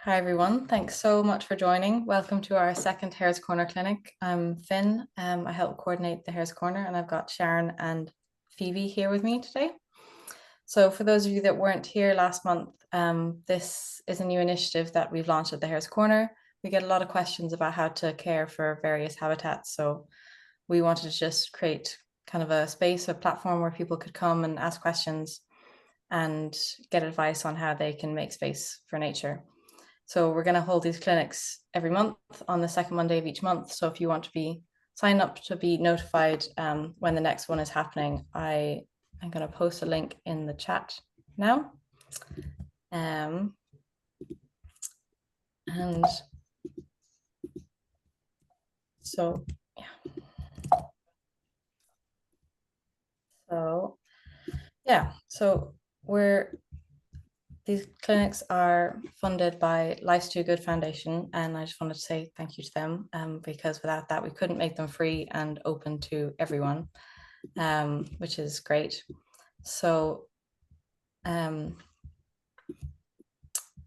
Hi everyone, thanks so much for joining. Welcome to our second Hare's Corner clinic. I'm Finn. I help coordinate the Hare's Corner, and I've got Sharon and Phoebe here with me today. So for those of you that weren't here last month, this is a new initiative that we've launched at the Hare's Corner. We get a lot of questions about how to care for various habitats. So we wanted to just create kind of a space, a platform where people could come and ask questions and get advice on how they can make space for nature. So we're going to hold these clinics every month on the second Monday of each month. So if you want to sign up to be notified when the next one is happening, I'm going to post a link in the chat now. And so, yeah. So these clinics are funded by Life's Too Good Foundation, and I just wanted to say thank you to them because without that, we couldn't make them free and open to everyone, which is great. So, and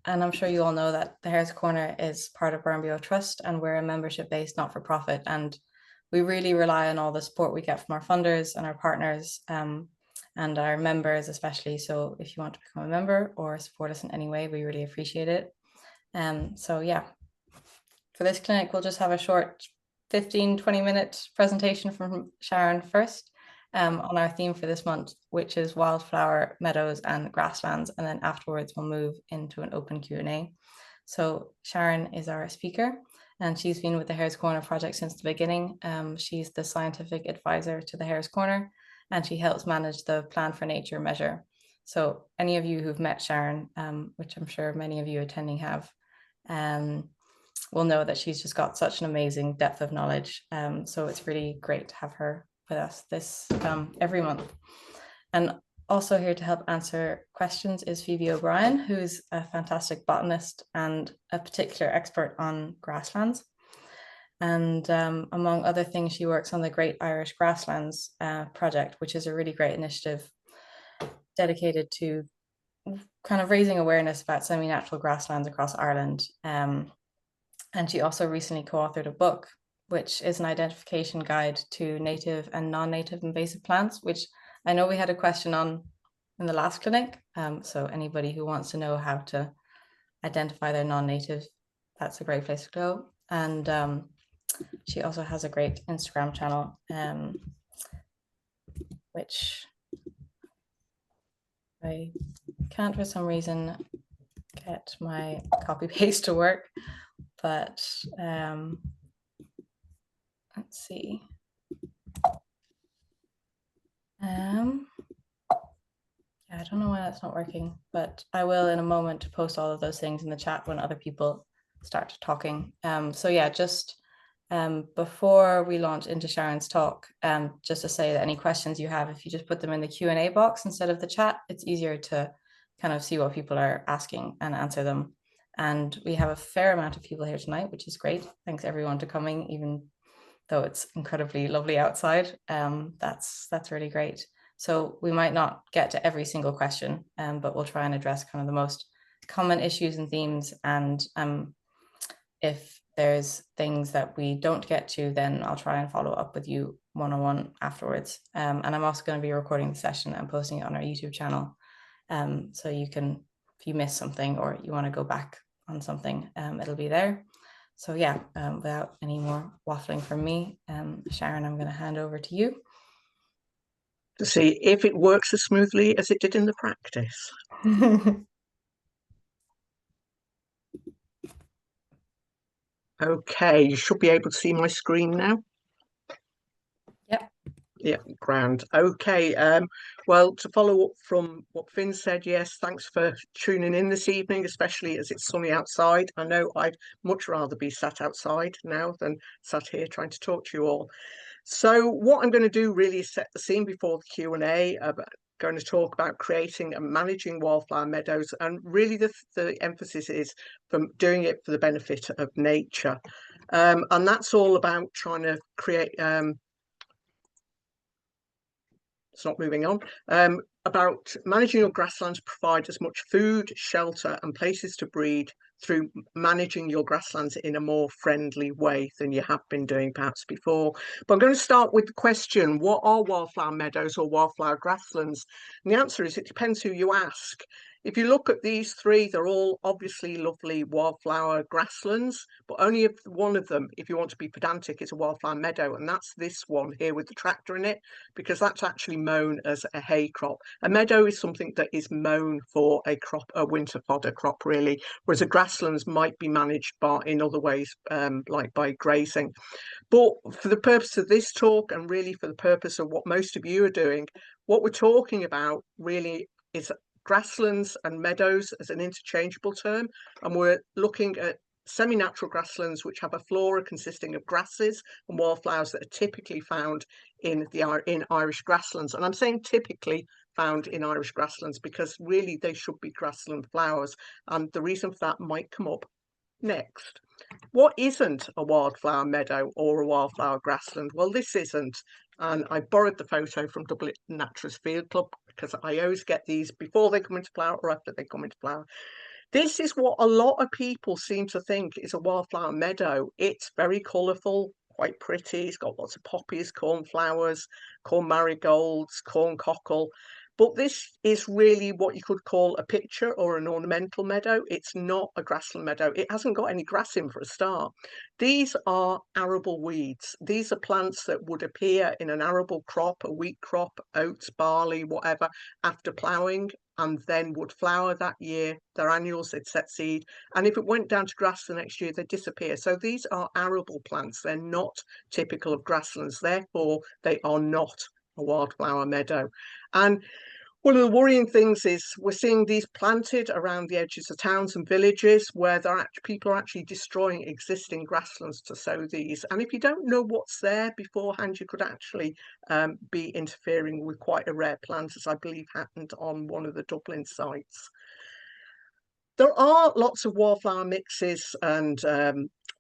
I'm sure you all know that the Hare's Corner is part of Burnbio Trust, and we're a membership-based not-for-profit, and we really rely on all the support we get from our funders and our partners and our members especially. So if you want to become a member or support us in any way, we really appreciate it. So yeah, for this clinic, we'll just have a short 15-20 minute presentation from Sharon first on our theme for this month, which is wildflower, meadows and grasslands. And then afterwards, we'll move into an open Q&A. So Sharon is our speaker, and she's been with the Hare's Corner project since the beginning. She's the scientific advisor to the Hare's Corner, and she helps manage the Plan for Nature measure. So any of you who've met Sharon, which I'm sure many of you attending have, will know that she's just got such an amazing depth of knowledge. So it's really great to have her with us this every month. And also here to help answer questions is Phoebe O'Brien, who's a fantastic botanist and a particular expert on grasslands. And among other things, she works on the Great Irish Grasslands project, which is a really great initiative dedicated to kind of raising awareness about semi-natural grasslands across Ireland. And she also recently co-authored a book, which is an identification guide to native and non-native invasive plants, which I know we had a question on in the last clinic. So anybody who wants to know how to identify their non-native, that's a great place to go. And she also has a great Instagram channel, which I can't for some reason get my copy paste to work, but let's see. I don't know why that's not working, but I will in a moment post all of those things in the chat when other people start talking. So yeah, just before we launch into Sharon's talk, just to say that any questions you have, if you just put them in the Q&A box instead of the chat, it's easier to kind of see what people are asking and answer them. And we have a fair amount of people here tonight, which is great. Thanks everyone for coming, even though it's incredibly lovely outside. That's really great. So we might not get to every single question, but we'll try and address kind of the most common issues and themes. And if there's things that we don't get to, then I'll try and follow up with you one-on-one afterwards. And I'm also going to be recording the session and posting it on our YouTube channel. So you can, if you miss something or you want to go back on something, it'll be there. So yeah, without any more waffling from me, Sharon, I'm going to hand over to you. To see if it works as smoothly as it did in the practice. Okay, you should be able to see my screen now. Yep. Yeah, grand. Okay, well, to follow up from what Finn said, yes, thanks for tuning in this evening, especially as it's sunny outside. I know I'd much rather be sat outside now than sat here trying to talk to you all. So what I'm going to do really is set the scene before the Q&A. Going to talk about creating and managing wildflower meadows, and really the emphasis is from doing it for the benefit of nature, and that's all about trying to create it's not moving on, about managing your grasslands to provide as much food, shelter and places to breed through managing your grasslands in a more friendly way than you have been doing perhaps before. But I'm going to start with the question, what are wildflower meadows or wildflower grasslands? And the answer is it depends who you ask. If you look at these three, they're all obviously lovely wildflower grasslands, but only if one of them, if you want to be pedantic, is a wildflower meadow, and that's this one here with the tractor in it, because that's actually mown as a hay crop. A meadow is something that is mown for a crop, a winter fodder crop, really, whereas a grasslands might be managed in other ways, like by grazing. But for the purpose of this talk, and really for the purpose of what most of you are doing, what we're talking about really is grasslands and meadows as an interchangeable term, and we're looking at semi-natural grasslands which have a flora consisting of grasses and wildflowers that are typically found in Irish grasslands. And I'm saying typically found in Irish grasslands because really they should be grassland flowers, and the reason for that might come up next. What isn't a wildflower meadow or a wildflower grassland? Well, this isn't. And I borrowed the photo from Dublin Naturist Field Club because I always get these before they come into flower or after they come into flower. This is what a lot of people seem to think is a wildflower meadow. It's very colourful, quite pretty. It's got lots of poppies, cornflowers, corn marigolds, corn cockle. But this is really what you could call a picture or an ornamental meadow. It's not a grassland meadow. It hasn't got any grass in for a start. These are arable weeds. These are plants that would appear in an arable crop, a wheat crop, oats, barley, whatever, after ploughing, and then would flower that year. They're annuals, they'd set seed. And if it went down to grass the next year, they'd disappear. So these are arable plants. They're not typical of grasslands. Therefore, they are not a wildflower meadow. And one of the worrying things is we're seeing these planted around the edges of towns and villages where people are actually destroying existing grasslands to sow these. And if you don't know what's there beforehand, you could actually be interfering with quite a rare plant, as I believe happened on one of the Dublin sites. There are lots of wildflower mixes and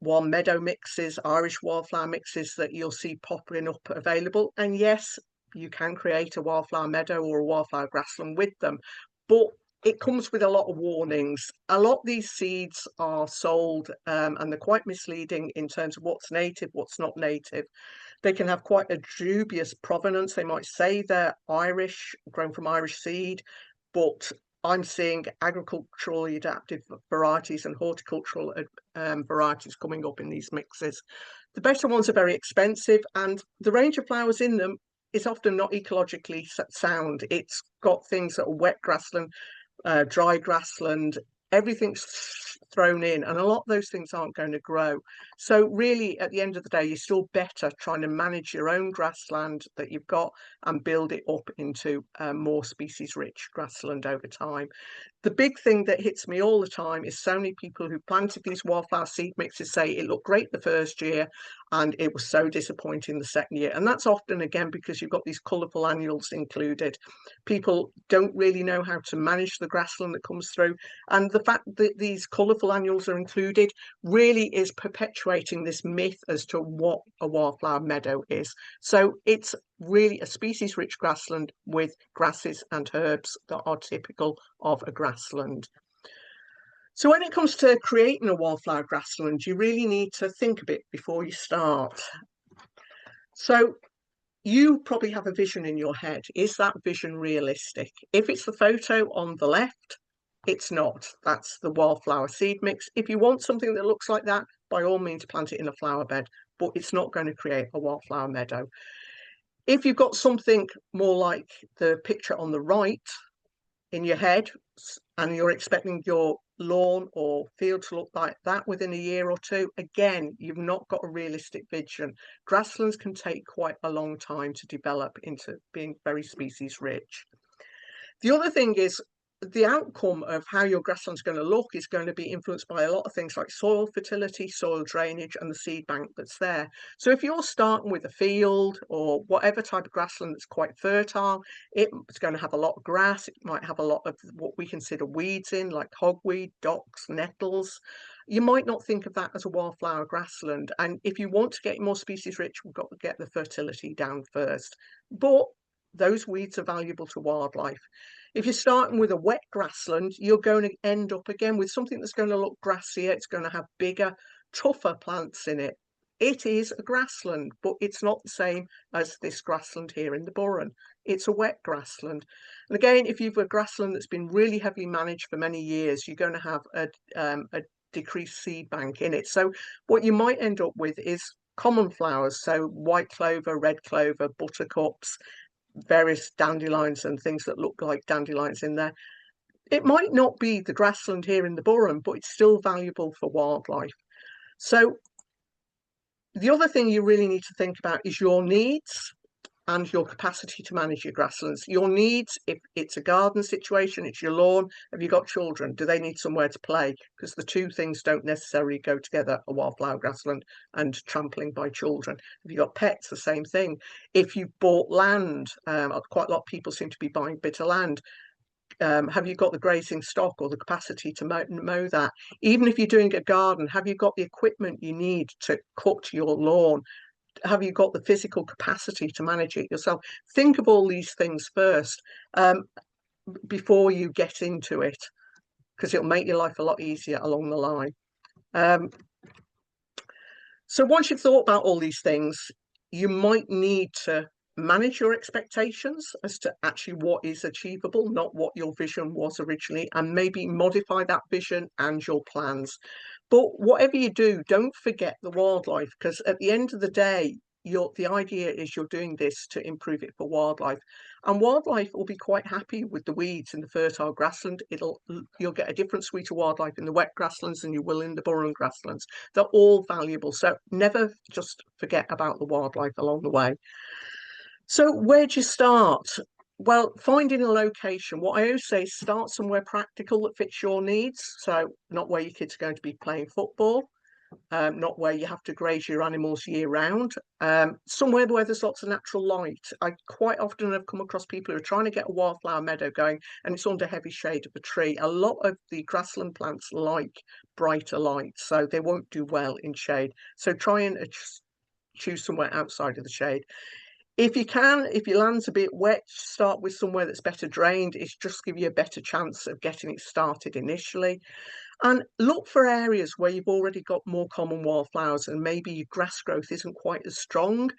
wild meadow mixes, Irish wildflower mixes that you'll see popping up available. And yes, you can create a wildflower meadow or a wildflower grassland with them, but it comes with a lot of warnings. A lot of these seeds are sold and they're quite misleading in terms of what's native, what's not native. They can have quite a dubious provenance. They might say they're Irish, grown from Irish seed, but I'm seeing agriculturally adaptive varieties and horticultural varieties coming up in these mixes. The better ones are very expensive, and the range of flowers in them is often not ecologically sound. It's got things that are wet grassland, dry grassland, everything's thrown in, and a lot of those things aren't going to grow. So really, at the end of the day, you're still better trying to manage your own grassland that you've got and build it up into a more species-rich grassland over time. The big thing that hits me all the time is so many people who planted these wildflower seed mixes say it looked great the first year and it was so disappointing the second year. And that's often, again, because you've got these colourful annuals included. People don't really know how to manage the grassland that comes through. And the fact that these colourful annuals are included really is perpetuating this myth as to what a wildflower meadow is. So it's really a species-rich grassland with grasses and herbs that are typical of a grassland. So when it comes to creating a wildflower grassland, you really need to think a bit before you start. So you probably have a vision in your head. Is that vision realistic? If it's the photo on the left, it's not. That's the wildflower seed mix. If you want something that looks like that, by all means plant it in a flower bed, but it's not going to create a wildflower meadow. If you've got something more like the picture on the right in your head and you're expecting your lawn or field to look like that within a year or two, again, you've not got a realistic vision. Grasslands can take quite a long time to develop into being very species rich. The other thing is the outcome of how your grassland's going to look is going to be influenced by a lot of things like soil fertility, soil drainage, and the seed bank that's there. So if you're starting with a field or whatever type of grassland that's quite fertile, it's going to have a lot of grass. It might have a lot of what we consider weeds in, like hogweed, docks, nettles. You might not think of that as a wildflower grassland. And if you want to get more species rich, we've got to get the fertility down first. But those weeds are valuable to wildlife. If you're starting with a wet grassland, you're going to end up again with something that's going to look grassier. It's going to have bigger, tougher plants in it. It is a grassland, but it's not the same as this grassland here in the Burren. It's a wet grassland. And again, if you've a grassland that's been really heavily managed for many years, you're going to have a decreased seed bank in it. So what you might end up with is common flowers, so white clover, red clover, buttercups, various dandelions and things that look like dandelions in there. It might not be the grassland here in the Burren, but it's still valuable for wildlife. So the other thing you really need to think about is your needs and your capacity to manage your grasslands. Your needs, if it's a garden situation, it's your lawn. Have you got children? Do they need somewhere to play? Because the two things don't necessarily go together, a wildflower grassland and trampling by children. If you've got pets, the same thing. If you bought land, quite a lot of people seem to be buying a bit of land. Have you got the grazing stock or the capacity to mow that? Even if you're doing a garden, have you got the equipment you need to cut your lawn? Have you got the physical capacity to manage it yourself? Think of all these things first before you get into it, because it'll make your life a lot easier along the line. So once you've thought about all these things, you might need to manage your expectations as to actually what is achievable, not what your vision was originally, and maybe modify that vision and your plans. But whatever you do, don't forget the wildlife, because at the end of the day, the idea is you're doing this to improve it for wildlife, and wildlife will be quite happy with the weeds in the fertile grassland. You'll get a different suite of wildlife in the wet grasslands than you will in the Burren grasslands. They're all valuable, so never just forget about the wildlife along the way. So where do you start? Well, finding a location. What I always say is start somewhere practical that fits your needs. So not where your kids are going to be playing football, not where you have to graze your animals year round, somewhere where there's lots of natural light. I quite often have come across people who are trying to get a wildflower meadow going and it's under heavy shade of a tree. A lot of the grassland plants like brighter light, so they won't do well in shade. So try and choose somewhere outside of the shade. If you can, if your land's a bit wet, start with somewhere that's better drained. It's just give you a better chance of getting it started initially. And look for areas where you've already got more common wildflowers and maybe your grass growth isn't quite as strong,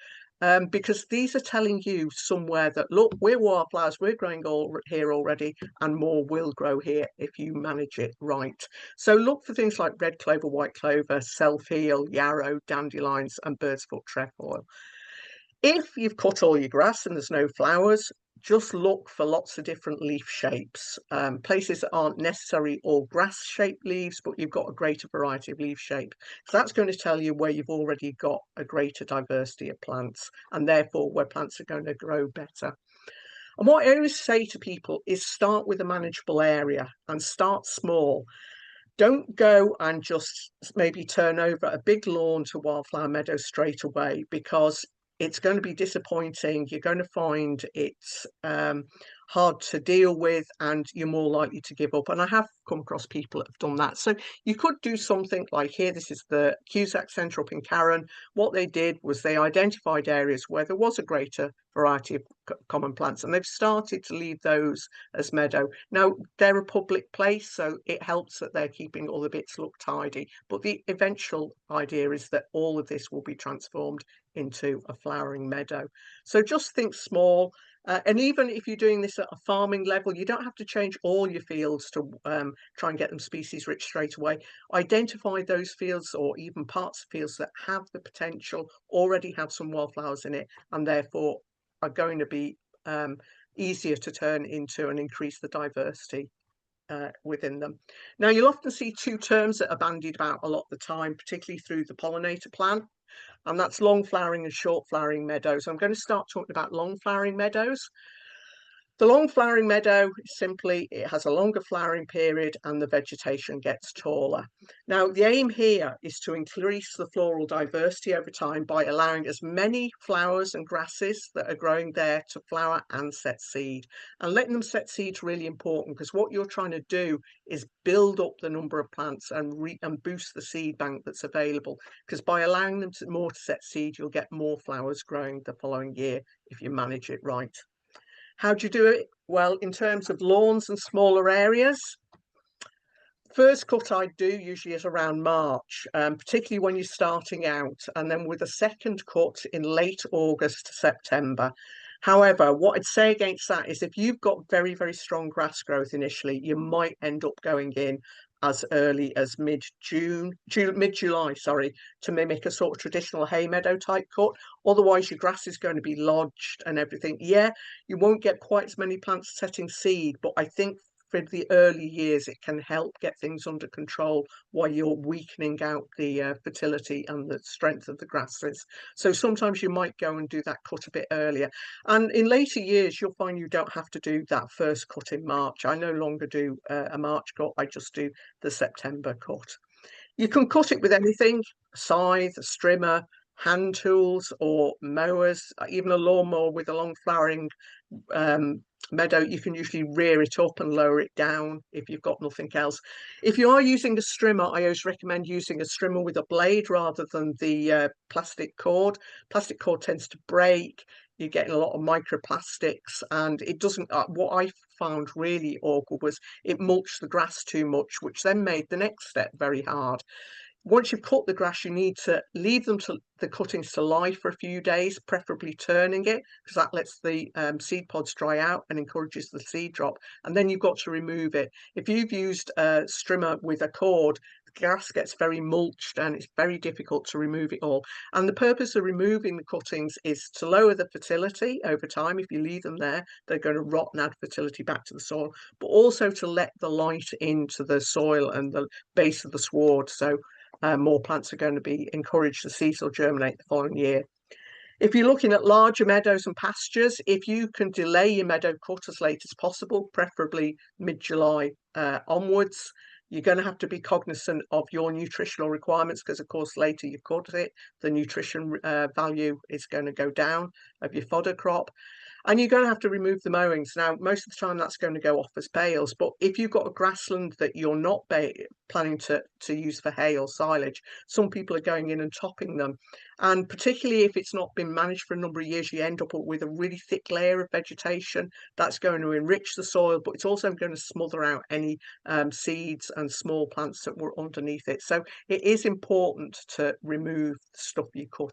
because these are telling you somewhere that, look, we're wildflowers, we're growing here already, and more will grow here if you manage it right. So look for things like red clover, white clover, self-heal, yarrow, dandelions, and bird's foot trefoil. If you've cut all your grass and there's no flowers, just look for lots of different leaf shapes. Places that aren't necessarily all grass-shaped leaves, but you've got a greater variety of leaf shape. So that's going to tell you where you've already got a greater diversity of plants, and therefore where plants are going to grow better. And what I always say to people is start with a manageable area and start small. Don't go and just maybe turn over a big lawn to wildflower meadow straight away, because it's going to be disappointing. You're going to find it's hard to deal with and you're more likely to give up. And I have come across people that have done that. So you could do something like here. This is the Cusack Centre up in Carey. What they did was they identified areas where there was a greater variety of common plants, and they've started to leave those as meadow. Now, they're a public place, so it helps that they're keeping all the bits look tidy. But the eventual idea is that all of this will be transformed into a flowering meadow. So just think small. And even if you're doing this at a farming level, you don't have to change all your fields to try and get them species rich straight away. Identify those fields or even parts of fields that have the potential, already have some wildflowers in it, and therefore are going to be easier to turn into and increase the diversity within them. Now, you'll often see two terms that are bandied about a lot of the time, particularly through the pollinator plan, and that's long flowering and short flowering meadows. I'm going to start talking about long flowering meadows. The long flowering meadow, simply, it has a longer flowering period and the vegetation gets taller. Now, the aim here is to increase the floral diversity over time by allowing as many flowers and grasses that are growing there to flower and set seed. And letting them set seed is really important, because what you're trying to do is build up the number of plants and boost the seed bank that's available. Because by allowing them more to set seed, you'll get more flowers growing the following year if you manage it right. How do you do it? Well, in terms of lawns and smaller areas, first cut I do usually is around March, particularly when you're starting out, and then with a second cut in late August to September. However, what I'd say against that is if you've got very, very strong grass growth initially, you might end up going in as early as mid-July, sorry, to mimic a sort of traditional hay meadow type cut. Otherwise, your grass is going to be lodged and everything. Yeah, you won't get quite as many plants setting seed, but I think for the early years, it can help get things under control while you're weakening out the fertility and the strength of the grasses. So sometimes you might go and do that cut a bit earlier. And in later years, you'll find you don't have to do that first cut in March. I no longer do a March cut, I just do the September cut. You can cut it with anything, a scythe, a strimmer, hand tools or mowers, even a lawnmower with a long flowering um, meadow. You can usually rear it up and lower it down if you've got nothing else. If you are using a strimmer, I always recommend using a strimmer with a blade rather than the plastic cord. Plastic cord tends to break. You're getting a lot of microplastics, and it doesn't. What I found really awkward was it mulched the grass too much, which then made the next step very hard. Once you've cut the grass, you need to leave the cuttings to lie for a few days, preferably turning it, because that lets the seed pods dry out and encourages the seed drop. And then you've got to remove it. If you've used a strimmer with a cord, the grass gets very mulched and it's very difficult to remove it all. And the purpose of removing the cuttings is to lower the fertility over time. If you leave them there, they're going to rot and add fertility back to the soil, but also to let the light into the soil and the base of the sward. So more plants are going to be encouraged to seed or germinate the following year. If you're looking at larger meadows and pastures, if you can delay your meadow cut as late as possible, preferably mid-July onwards, you're going to have to be cognizant of your nutritional requirements because, of course, later you cut it, the nutrition value is going to go down of your fodder crop. And you're going to have to remove the mowings. Now, most of the time that's going to go off as bales. But if you've got a grassland that you're not planning to use for hay or silage, some people are going in and topping them. And particularly if it's not been managed for a number of years, you end up with a really thick layer of vegetation that's going to enrich the soil, but it's also going to smother out any seeds and small plants that were underneath it. So it is important to remove the stuff you cut.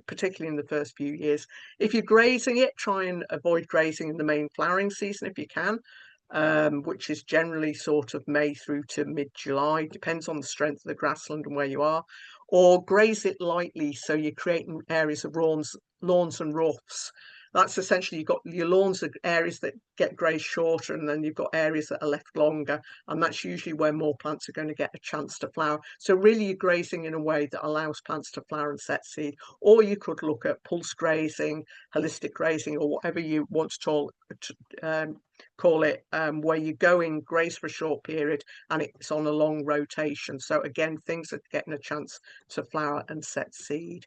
Particularly in the first few years. If you're grazing it, try and avoid grazing in the main flowering season if you can, which is generally sort of May through to mid-July, depends on the strength of the grassland and where you are, or graze it lightly so you're creating areas of lawns and roughs. That's essentially, you've got your lawns are areas that get grazed shorter, and then you've got areas that are left longer, and that's usually where more plants are going to get a chance to flower. So really you're grazing in a way that allows plants to flower and set seed. Or you could look at pulse grazing, holistic grazing, or whatever you want to call it, where you go in, graze for a short period, and it's on a long rotation. So again, things are getting a chance to flower and set seed.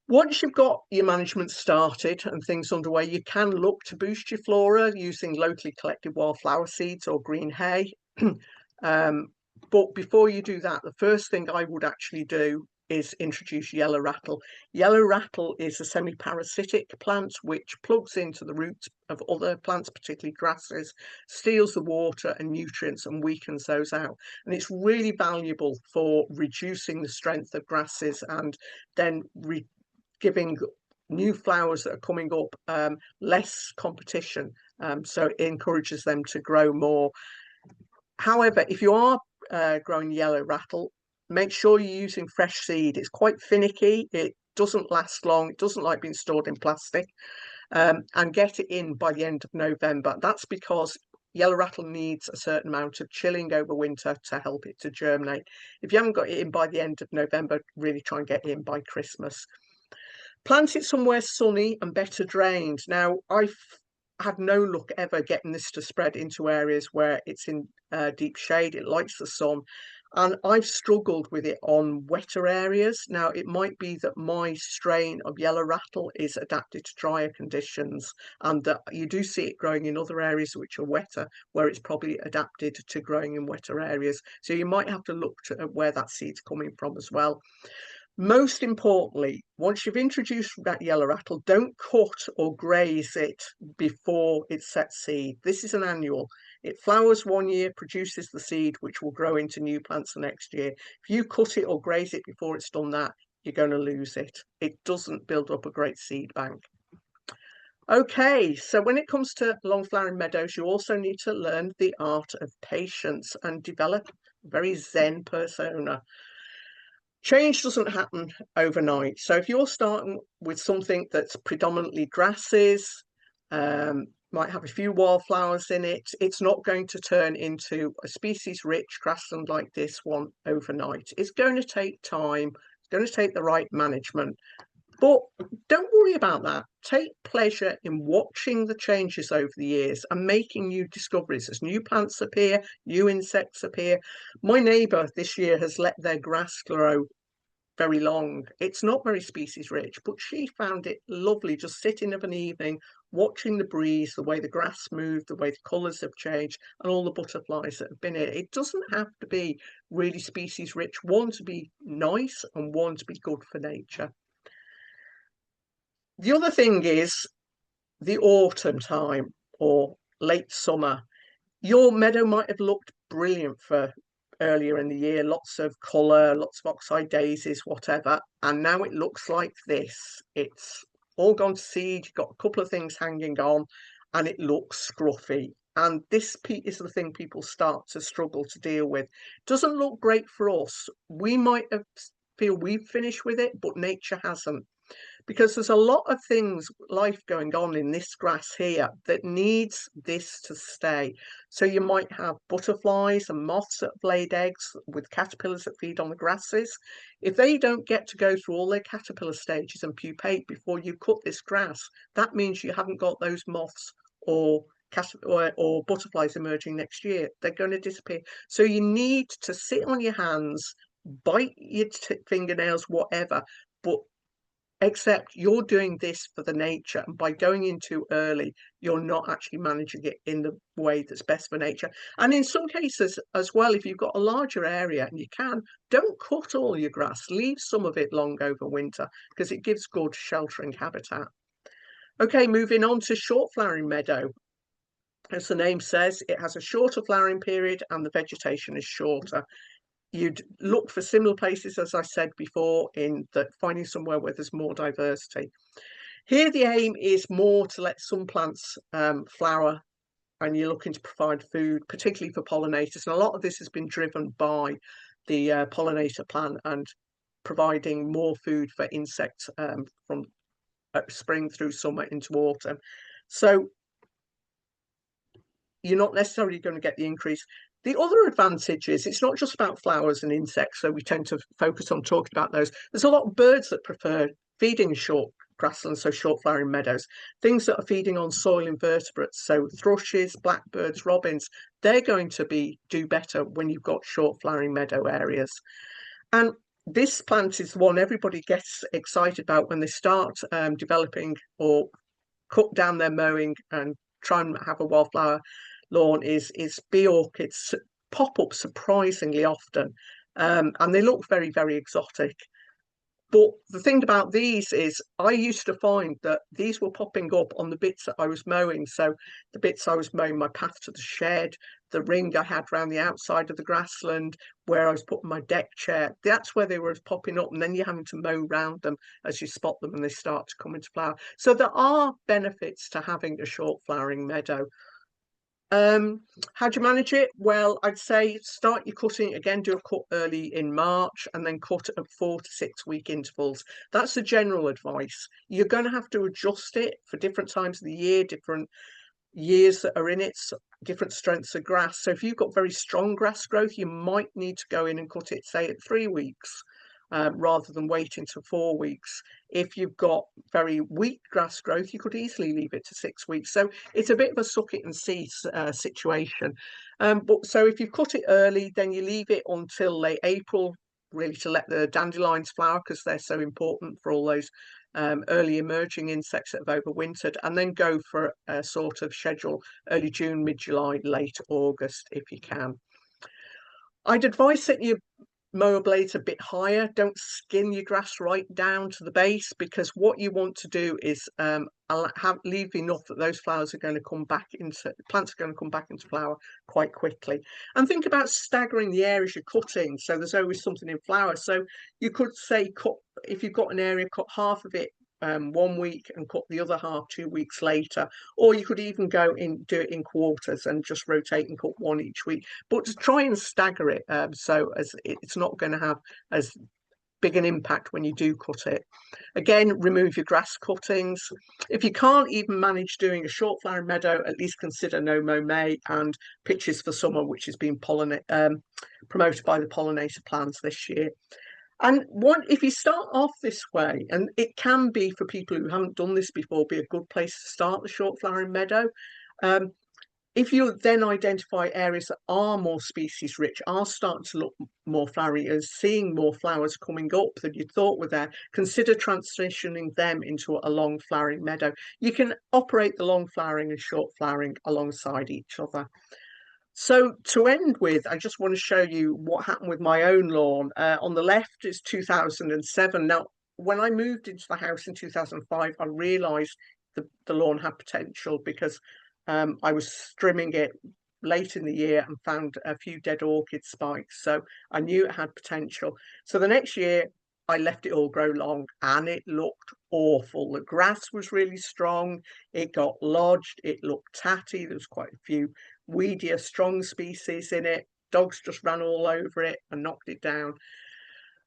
Once you've got your management started and things underway, you can look to boost your flora using locally collected wildflower seeds or green hay. But before you do that, the first thing I would actually do is introduce yellow rattle. Yellow rattle is a semi-parasitic plant which plugs into the roots of other plants, particularly grasses, steals the water and nutrients and weakens those out. And it's really valuable for reducing the strength of grasses and then giving new flowers that are coming up less competition, so it encourages them to grow more. However, if you are growing yellow rattle, make sure you're using fresh seed. It's quite finicky, it doesn't last long, it doesn't like being stored in plastic, and get it in by the end of November. That's because yellow rattle needs a certain amount of chilling over winter to help it to germinate. If you haven't got it in by the end of November, really try and get it in by Christmas. Plant it somewhere sunny and better drained. Now, I've had no luck ever getting this to spread into areas where it's in deep shade. It likes the sun. And I've struggled with it on wetter areas. Now, it might be that my strain of yellow rattle is adapted to drier conditions, and that you do see it growing in other areas which are wetter, where it's probably adapted to growing in wetter areas. So you might have to look at where that seed's coming from as well. Most importantly, once you've introduced that yellow rattle, don't cut or graze it before it sets seed. This is an annual. It flowers one year, produces the seed, which will grow into new plants the next year. If you cut it or graze it before it's done that, you're going to lose it. It doesn't build up a great seed bank. Okay, so when it comes to long flowering meadows, you also need to learn the art of patience and develop a very zen persona. Change doesn't happen overnight. So if you're starting with something that's predominantly grasses, might have a few wildflowers in it, it's not going to turn into a species-rich grassland like this one overnight. It's going to take time. It's going to take the right management. But don't worry about that. Take pleasure in watching the changes over the years and making new discoveries as new plants appear, new insects appear. My neighbour this year has let their grass grow very long. It's not very species rich, but she found it lovely just sitting of an evening, watching the breeze, the way the grass moved, the way the colours have changed, and all the butterflies that have been here. It doesn't have to be really species rich, one to be nice and one to be good for nature. The other thing is the autumn time or late summer. Your meadow might have looked brilliant for earlier in the year, lots of colour, lots of oxeye daisies, whatever, and now it looks like this. It's all gone to seed, you've got a couple of things hanging on, and it looks scruffy. And this is the thing people start to struggle to deal with. Doesn't look great for us. We might have feel we've finished with it, but nature hasn't, because there's a lot of things, life going on in this grass here that needs this to stay. So you might have butterflies and moths that have laid eggs with caterpillars that feed on the grasses. If they don't get to go through all their caterpillar stages and pupate before you cut this grass, that means you haven't got those moths or butterflies emerging next year. They're going to disappear. So you need to sit on your hands, bite your fingernails, whatever, but except you're doing this for the nature, and by going in too early, you're not actually managing it in the way that's best for nature. And in some cases as well, if you've got a larger area and you can, don't cut all your grass, leave some of it long over winter, because it gives good sheltering habitat. Okay, moving on to short flowering meadow. As the name says, it has a shorter flowering period and the vegetation is shorter. You'd look for similar places, as I said before, in that finding somewhere where there's more diversity. Here the aim is more to let some plants flower, and you're looking to provide food, particularly for pollinators. And a lot of this has been driven by the pollinator plant and providing more food for insects from spring through summer into autumn. So you're not necessarily going to get the increase. The other advantage is it's not just about flowers and insects, so we tend to focus on talking about those. There's a lot of birds that prefer feeding short grasslands, so short flowering meadows, things that are feeding on soil invertebrates, so thrushes, blackbirds, robins, they're going to do better when you've got short flowering meadow areas. And this plant is one everybody gets excited about when they start developing or cut down their mowing and try and have a wildflower lawn is bee orchids pop up surprisingly often, and they look very, very exotic. But the thing about these is I used to find that these were popping up on the bits that I was mowing. So the bits I was mowing, my path to the shed, the ring I had around the outside of the grassland, where I was putting my deck chair, that's where they were popping up. And then you're having to mow around them as you spot them and they start to come into flower. So there are benefits to having a short flowering meadow. How do you manage it? Well, I'd say start your cutting again, do a cut early in March and then cut at 4 to 6 week intervals. That's the general advice. You're going to have to adjust it for different times of the year, different years that are in it, different strengths of grass. So if you've got very strong grass growth, you might need to go in and cut it, say, at 3 weeks. Rather than waiting till 4 weeks. If you've got very weak grass growth, you could easily leave it to 6 weeks. So it's a bit of a suck it and see situation. But so if you cut it early, then you leave it until late April, really, to let the dandelions flower, because they're so important for all those early emerging insects that have overwintered, and then go for a sort of schedule early June, mid-July, late August if you can. I'd advise that you mower blades a bit higher. Don't skin your grass right down to the base, because what you want to do is leave enough that those flowers are going to come back into, plants are going to come back into flower quite quickly. And think about staggering the areas you're cutting, so there's always something in flower. So you could say if you've got an area, cut half of it 1 week and cut the other half 2 weeks later, or you could even do it in quarters and just rotate and cut one each week, but to try and stagger it so as it's not going to have as big an impact when you do cut it. Again, remove your grass cuttings. If you can't even manage doing a short flowering meadow, at least consider no mow May and pitches for summer, which has been promoted by the pollinator plans this year. And if you start off this way, and it can be for people who haven't done this before, be a good place to start the short flowering meadow. If you then identify areas that are more species rich, are starting to look more flowery, and seeing more flowers coming up than you thought were there, consider transitioning them into a long flowering meadow. You can operate the long flowering and short flowering alongside each other. So to end with, I just want to show you what happened with my own lawn. On the left is 2007. Now, when I moved into the house in 2005, I realised the lawn had potential, because I was trimming it late in the year and found a few dead orchid spikes. So I knew it had potential. So the next year, I left it all grow long, and it looked awful. The grass was really strong. It got lodged. It looked tatty. There was quite a few weedier, strong species in it. Dogs just ran all over it and knocked it down.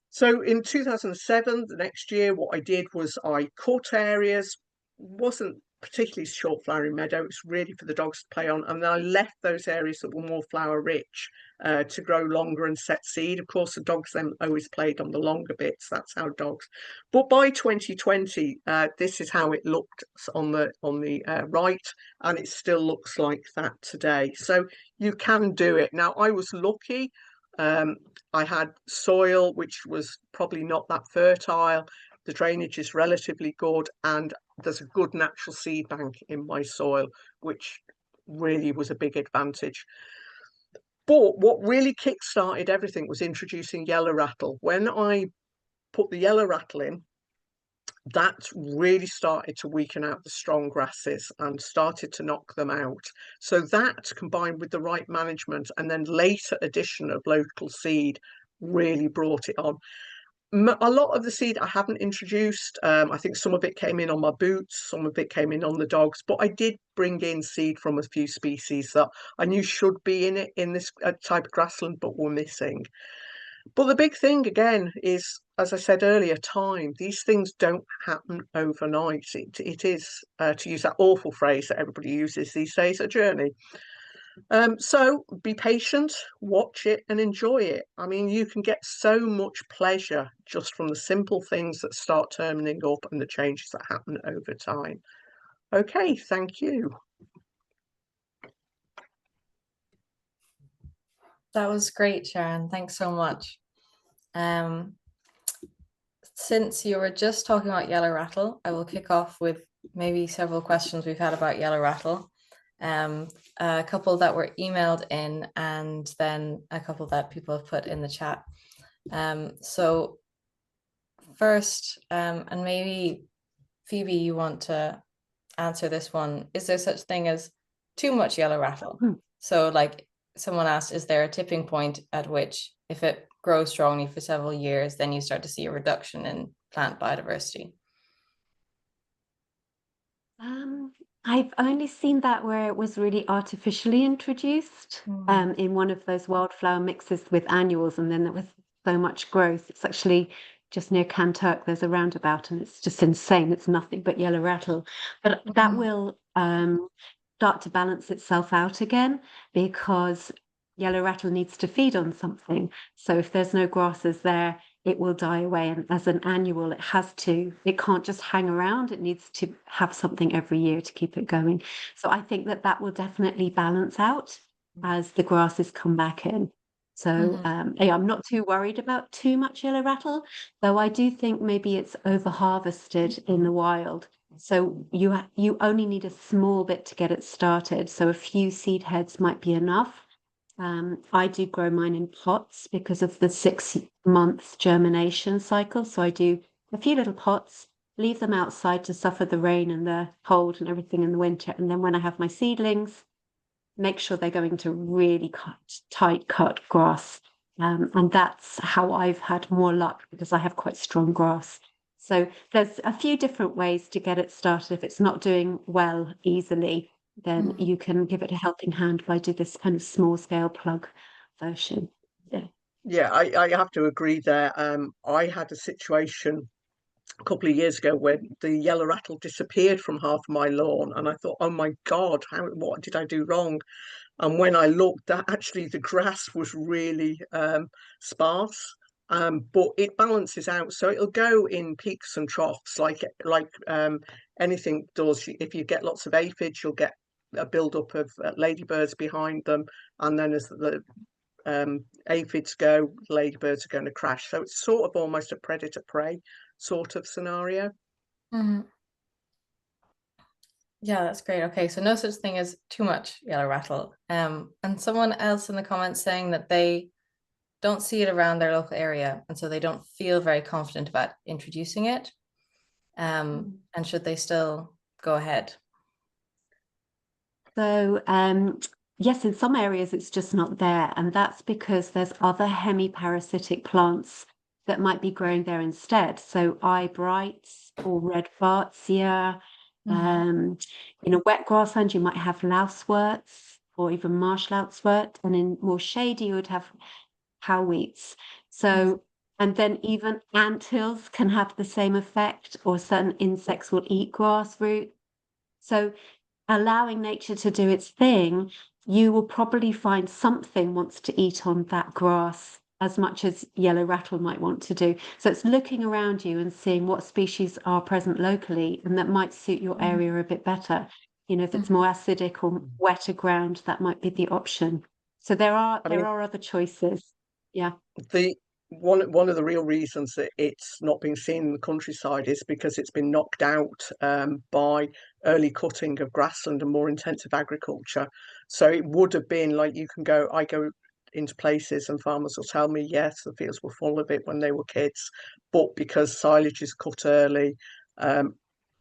So in 2007, the next year, what I did was I cut areas. Wasn't particularly short flowering meadow, it's really for the dogs to play on, and then I left those areas that were more flower rich to grow longer and set seed. Of course, the dogs then always played on the longer bits. That's how dogs. But by 2020, this is how it looked on the right, and it still looks like that today. So you can do it. Now, I was lucky. I had soil which was probably not that fertile. The drainage is relatively good, and there's a good natural seed bank in my soil, which really was a big advantage. But what really kick-started everything was introducing yellow rattle. When I put the yellow rattle in, that really started to weaken out the strong grasses and started to knock them out. So that, combined with the right management and then later addition of local seed, really brought it on. A lot of the seed I haven't introduced. I think some of it came in on my boots, some of it came in on the dogs, but I did bring in seed from a few species that I knew should be in it in this type of grassland, but were missing. But the big thing again is, as I said earlier, time. These things don't happen overnight. It is, to use that awful phrase that everybody uses these days, a journey. So be patient, watch it and enjoy it. I mean, you can get so much pleasure just from the simple things that start turning up and the changes that happen over time. Okay, thank you. That was great, Sharon. Thanks so much. Since you were just talking about yellow rattle, I will kick off with maybe several questions we've had about yellow rattle. A couple that were emailed in, and then a couple that people have put in the chat. So first, and maybe Phoebe, you want to answer this one. Is there such thing as too much yellow rattle? So like someone asked, is there a tipping point at which if it grows strongly for several years, then you start to see a reduction in plant biodiversity? I've only seen that where it was really artificially introduced in one of those wildflower mixes with annuals, and then there was so much growth. It's actually just near Kanturk, there's a roundabout, and it's just insane. It's nothing but yellow rattle. But that will start to balance itself out again, because yellow rattle needs to feed on something. So if there's no grasses there, it will die away. And as an annual, it can't just hang around. It needs to have something every year to keep it going. So I think that will definitely balance out as the grasses come back in. So yeah, I'm not too worried about too much yellow rattle, though I do think maybe it's over harvested in the wild. So you only need a small bit to get it started. So a few seed heads might be enough. I do grow mine in pots because of the 6 month germination cycle. So I do a few little pots, leave them outside to suffer the rain and the cold and everything in the winter. And then when I have my seedlings, make sure they're going to really tight cut grass. And that's how I've had more luck because I have quite strong grass. So there's a few different ways to get it started. If it's not doing well easily, then you can give it a helping hand by do this kind of small scale plug version. Yeah. Yeah, I have to agree there. I had a situation a couple of years ago when the yellow rattle disappeared from half my lawn, and I thought, oh my God, what did I do wrong? And when I looked, that actually the grass was really sparse. But it balances out, so it'll go in peaks and troughs, like anything does. If you get lots of aphids, you'll get a build-up of ladybirds behind them, and then as the aphids go, ladybirds are going to crash. So it's sort of almost a predator-prey sort of scenario. Mhm. Yeah, that's great. Okay, so no such thing as too much yellow rattle. And someone else in the comments saying that they don't see it around their local area, and so they don't feel very confident about introducing it. And should they still go ahead? So, yes, in some areas it's just not there, and that's because there's other hemiparasitic plants that might be growing there instead. So, eyebrights or red bartsia. In a wet grassland, you might have louseworts or even marsh lousewort, and in more shady, you would have howweeds. So, and then even anthills can have the same effect, or certain insects will eat grass root. So allowing nature to do its thing, you will probably find something wants to eat on that grass as much as yellow rattle might want to do. So it's looking around you and seeing what species are present locally and that might suit your area a bit better. You know, if it's more acidic or wetter ground, that might be the option. So there I mean, are other choices. Yeah. the one of the real reasons that it's not been seen in the countryside is because it's been knocked out by early cutting of grassland and more intensive agriculture. So it would have been like I go into places and farmers will tell me, yes, the fields were full of it when they were kids, but because silage is cut early, um,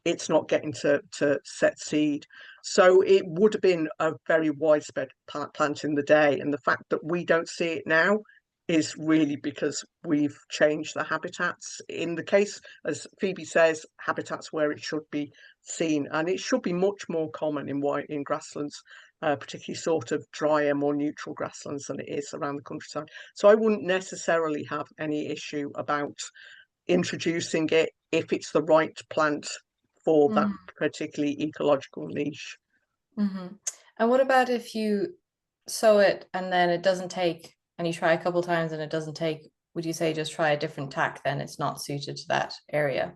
it's not getting to set seed. So it would have been a very widespread plant in the day. And the fact that we don't see it now is really because we've changed the habitats. In the case, as Phoebe says, habitats where it should be seen, and it should be much more common in grasslands, particularly sort of drier, more neutral grasslands than it is around the countryside. So I wouldn't necessarily have any issue about introducing it if it's the right plant for that particularly ecological niche. And what about if you sow it and then it doesn't take, and you try a couple times and it doesn't take? Would you say just try a different tack then? It's not suited to that area.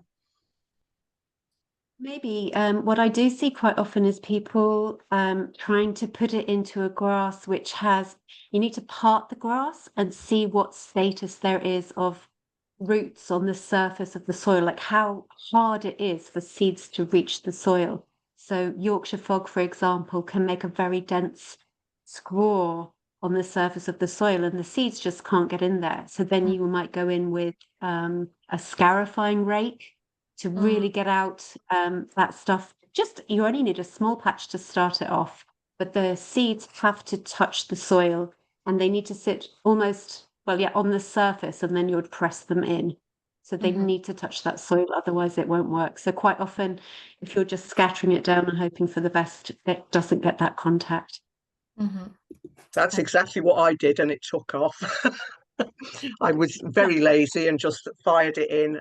Maybe what I do see quite often is people trying to put it into a grass which has, you need to part the grass and see what status there is of roots on the surface of the soil, like how hard it is for seeds to reach the soil. So Yorkshire fog, for example, can make a very dense scrawl on the surface of the soil and the seeds just can't get in there. So then you might go in with a scarifying rake to really get out that stuff. Just you only need a small patch to start it off, but the seeds have to touch the soil and they need to sit almost, well, yeah, on the surface, and then you would press them in. So they need to touch that soil, otherwise it won't work. So quite often, if you're just scattering it down and hoping for the best, it doesn't get that contact. That's exactly what I did, and it took off. I was very lazy and just fired it in.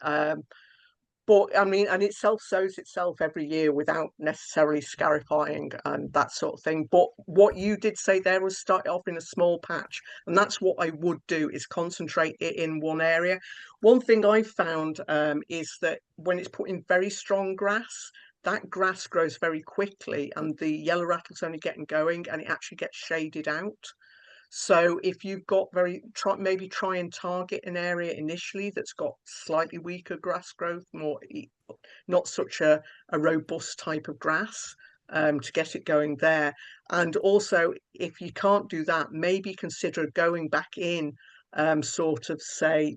But I mean, and it self sows itself every year without necessarily scarifying and that sort of thing. But what you did say there was start off in a small patch, and that's what I would do, is concentrate it in one area. One thing I found is that when it's put in very strong grass, that grass grows very quickly, and the yellow rattle's only getting going, and it actually gets shaded out. So if you've got maybe try and target an area initially that's got slightly weaker grass growth, not such a robust type of grass, to get it going there. And also, if you can't do that, maybe consider going back in sort of say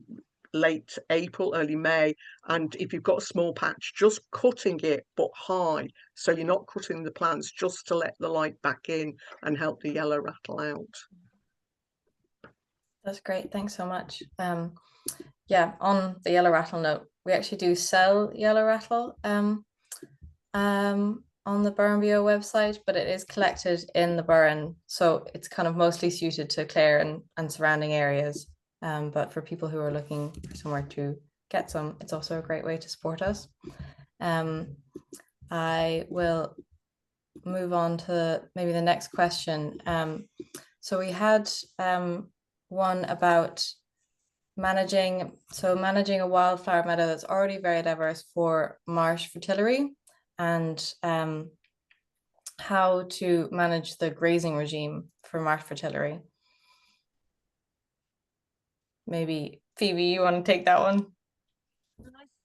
late April, early May. And if you've got a small patch, just cutting it but high. So you're not cutting the plants, just to let the light back in and help the yellow rattle out. That's great. Thanks so much. Yeah, on the yellow rattle note, we actually do sell yellow rattle on the Burrenbio website, but it is collected in the Burren, so it's kind of mostly suited to Clare and surrounding areas. But for people who are looking for somewhere to get some, it's also a great way to support us. I will move on to maybe the next question. So we had one about managing a wildflower meadow that's already very diverse for marsh fritillary, and how to manage the grazing regime for marsh fritillary. Maybe Phoebe, you want to take that one?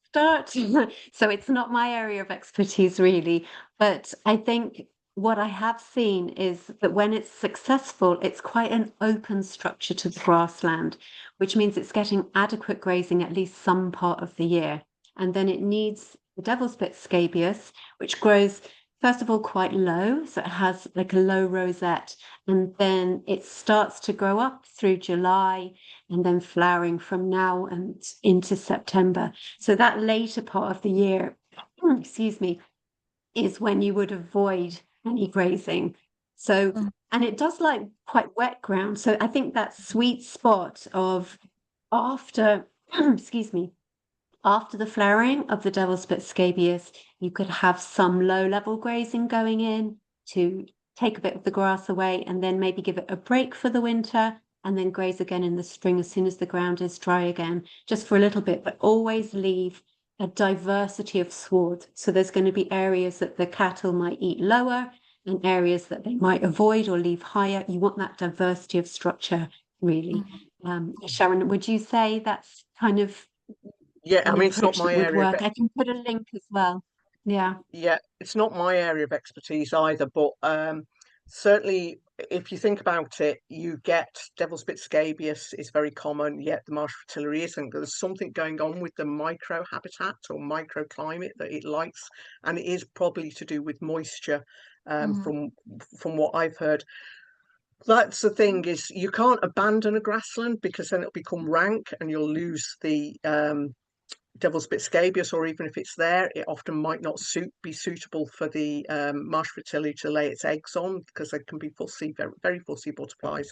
Start. So it's not my area of expertise really, but I think what I have seen is that when it's successful, it's quite an open structure to the grassland, which means it's getting adequate grazing at least some part of the year. And then it needs the devil's bit scabious, which grows first of all quite low, so it has like a low rosette, and then it starts to grow up through July and then flowering from now and into September. So that later part of the year, excuse me, is when you would avoid any grazing. So, and it does like quite wet ground. So I think that sweet spot of after, excuse me, after the flowering of the devil's spit scabious, you could have some low-level grazing going in to take a bit of the grass away, and then maybe give it a break for the winter, and then graze again in the spring as soon as the ground is dry again, just for a little bit, but always leave a diversity of sward. So there's going to be areas that the cattle might eat lower and areas that they might avoid or leave higher. You want that diversity of structure, really. Sharon, would you say that's kind of Yeah, I an mean, it's not approach that my would area of work? I can put a link as well. Yeah. yeah, it's not my area of expertise either, but certainly if you think about it, you get devil's bit scabious is very common, yet the marsh fritillary isn't. There's something going on with the microhabitat or microclimate that it likes, and it is probably to do with moisture, from what I've heard. That's the thing, is you can't abandon a grassland, because then it'll become rank and you'll lose the devil's bit scabious, or even if it's there, it often might not be suitable for the marsh fritillary to lay its eggs on, because they can be fussy, very, very fussy butterflies.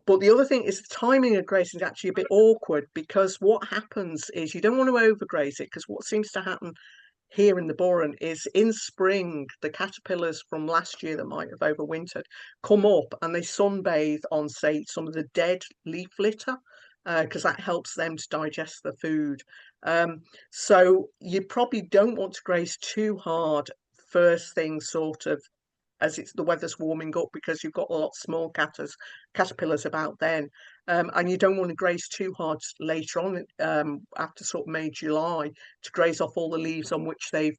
But the other thing is the timing of grazing is actually a bit awkward, because what happens is you don't want to overgraze it, because what seems to happen here in the Burren is in spring, the caterpillars from last year that might have overwintered come up and they sunbathe on, say, some of the dead leaf litter, because that helps them to digest the food. So you probably don't want to graze too hard first thing, sort of as the weather's warming up, because you've got a lot of small caterpillars about then, and you don't want to graze too hard later on, after sort of May, July, to graze off all the leaves on which the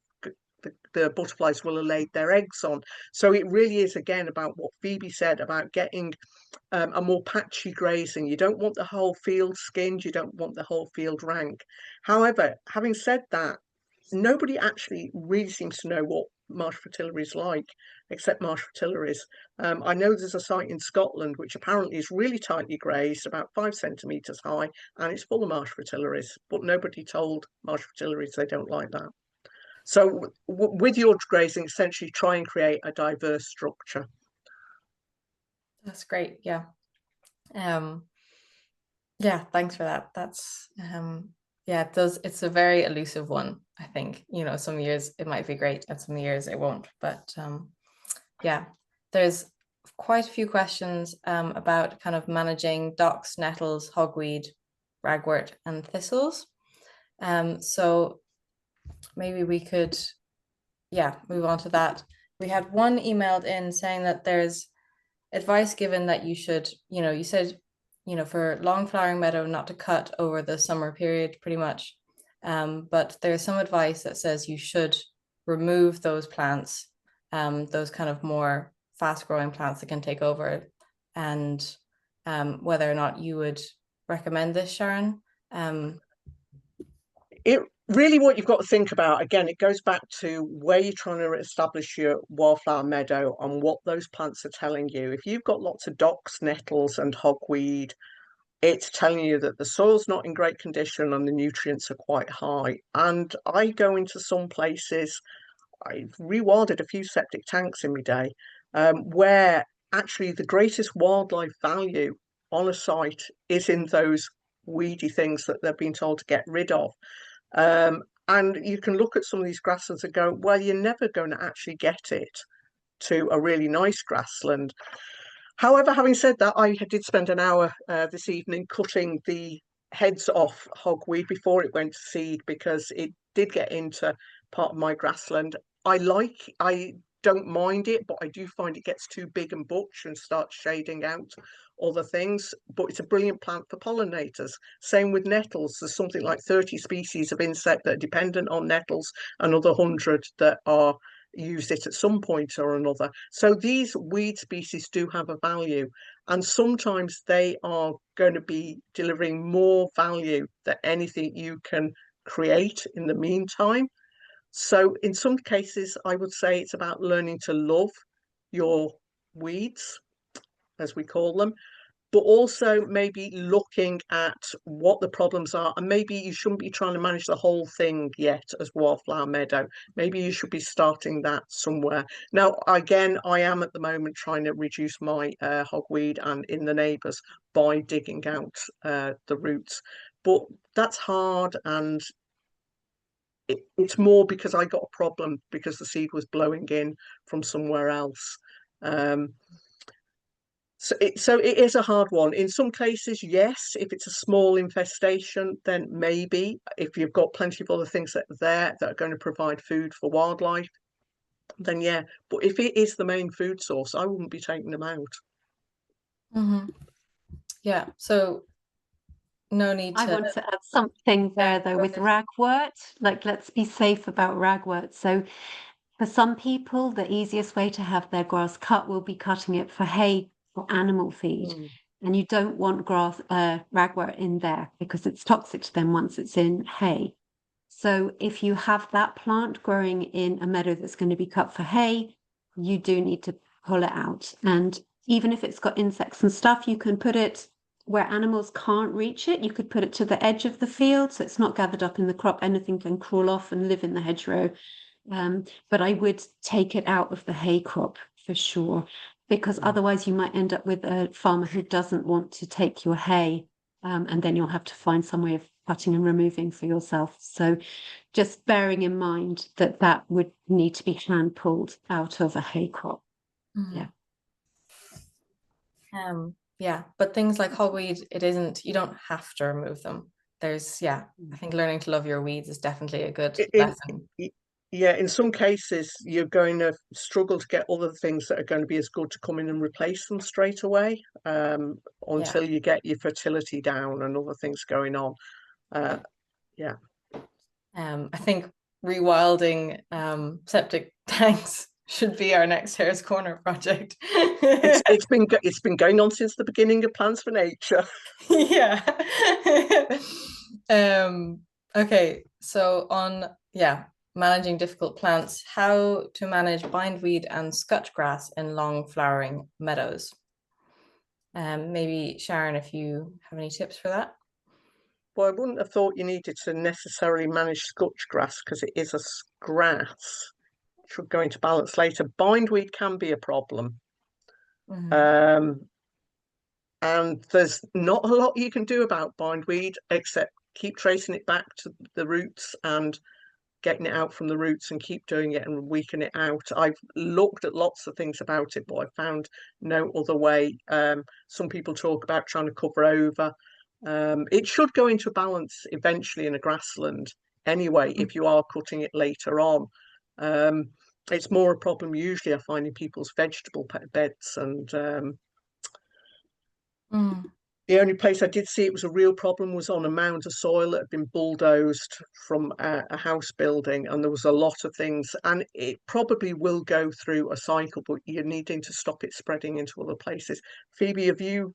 butterflies will have laid their eggs on. So it really is again about what Phoebe said about getting a more patchy grazing. You don't want the whole field skinned, you don't want the whole field rank. However, having said that, nobody actually really seems to know what marsh fritillary is like, except marsh fritillaries. I know there's a site in Scotland which apparently is really tightly grazed, about 5 centimetres high, and it's full of marsh fritillaries, but nobody told marsh fritillaries they don't like that. So with your grazing, essentially try and create a diverse structure. That's great. Yeah. Yeah, thanks for that. That's yeah, it's a very elusive one, I think. Some years it might be great and some years it won't. But yeah, there's quite a few questions about kind of managing docks, nettles, hogweed, ragwort, and thistles. So maybe we could, yeah, move on to that. We had one emailed in saying that there's advice given that you should, you said, for long flowering meadow, not to cut over the summer period, pretty much. But there's some advice that says you should remove those plants those kind of more fast growing plants that can take over, and whether or not you would recommend this, Sharon. It really, what you've got to think about, again, it goes back to where you're trying to establish your wildflower meadow and what those plants are telling you. If you've got lots of docks, nettles and hogweed, it's telling you that the soil's not in great condition and the nutrients are quite high. And I go into some places, I've rewilded a few septic tanks in my day, where actually the greatest wildlife value on a site is in those weedy things that they've been told to get rid of. And you can look at some of these grasslands and go, well, you're never going to actually get it to a really nice grassland. However, having said that, I did spend an hour this evening cutting the heads off hogweed before it went to seed, because it did get into part of my grassland. I don't mind it, but I do find it gets too big and butch and starts shading out other things. But it's a brilliant plant for pollinators. Same with nettles. There's something like 30 species of insect that are dependent on nettles, another 100 that are use it at some point or another. So these weed species do have a value, and sometimes they are going to be delivering more value than anything you can create in the meantime. So in some cases, I would say it's about learning to love your weeds, as we call them, but also maybe looking at what the problems are. And maybe you shouldn't be trying to manage the whole thing yet as Wildflower Meadow. Maybe you should be starting that somewhere. Now, again, I am at the moment trying to reduce my hogweed and in the neighbours by digging out the roots. But that's hard, and it's more because I got a problem because the seed was blowing in from somewhere else. So it is a hard one. In some cases, yes. If it's a small infestation, then maybe. If you've got plenty of other things that are there that are going to provide food for wildlife, then yeah. But if it is the main food source, I wouldn't be taking them out. Yeah, so no need I to. want to add something there though with ragwort. Like, let's be safe about ragwort. So for some people, the easiest way to have their grass cut will be cutting it for hay or animal feed. And you don't want ragwort in there because it's toxic to them once it's in hay. So if you have that plant growing in a meadow that's going to be cut for hay, you do need to pull it out. And even if it's got insects and stuff, you can put it where animals can't reach it. You could put it to the edge of the field so it's not gathered up in the crop. Anything can crawl off and live in the hedgerow. But I would take it out of the hay crop for sure, because otherwise you might end up with a farmer who doesn't want to take your hay, and then you'll have to find some way of cutting and removing for yourself. So just bearing in mind that that would need to be hand pulled out of a hay crop. Yeah. Yeah, but things like hogweed, you don't have to remove them. There's, I think learning to love your weeds is definitely a good lesson. Yeah, in some cases, you're going to struggle to get other things that are going to be as good to come in and replace them straight away, until you get your fertility down and other things going on. Yeah. I think rewilding septic tanks should be our next Hare's Corner project. It's been going on since the beginning of Plans for Nature. Yeah. Okay, so on managing difficult plants, how to manage bindweed and scotch grass in long flowering meadows. Maybe Sharon, if you have any tips for that. Well, I wouldn't have thought you needed to necessarily manage scotch grass because it is a grass. It should go into balance later. Bindweed can be a problem. And there's not a lot you can do about bindweed except keep tracing it back to the roots and getting it out from the roots and keep doing it and weaken it out. I've looked at lots of things about it, but I found no other way. Some people talk about trying to cover over. It should go into balance eventually in a grassland anyway, if you are cutting it later on. It's more a problem usually I find in people's vegetable beds and The only place I did see it was a real problem was on a mound of soil that had been bulldozed from a house building, and there was a lot of things. And it probably will go through a cycle, but you're needing to stop it spreading into other places. Phoebe, have you?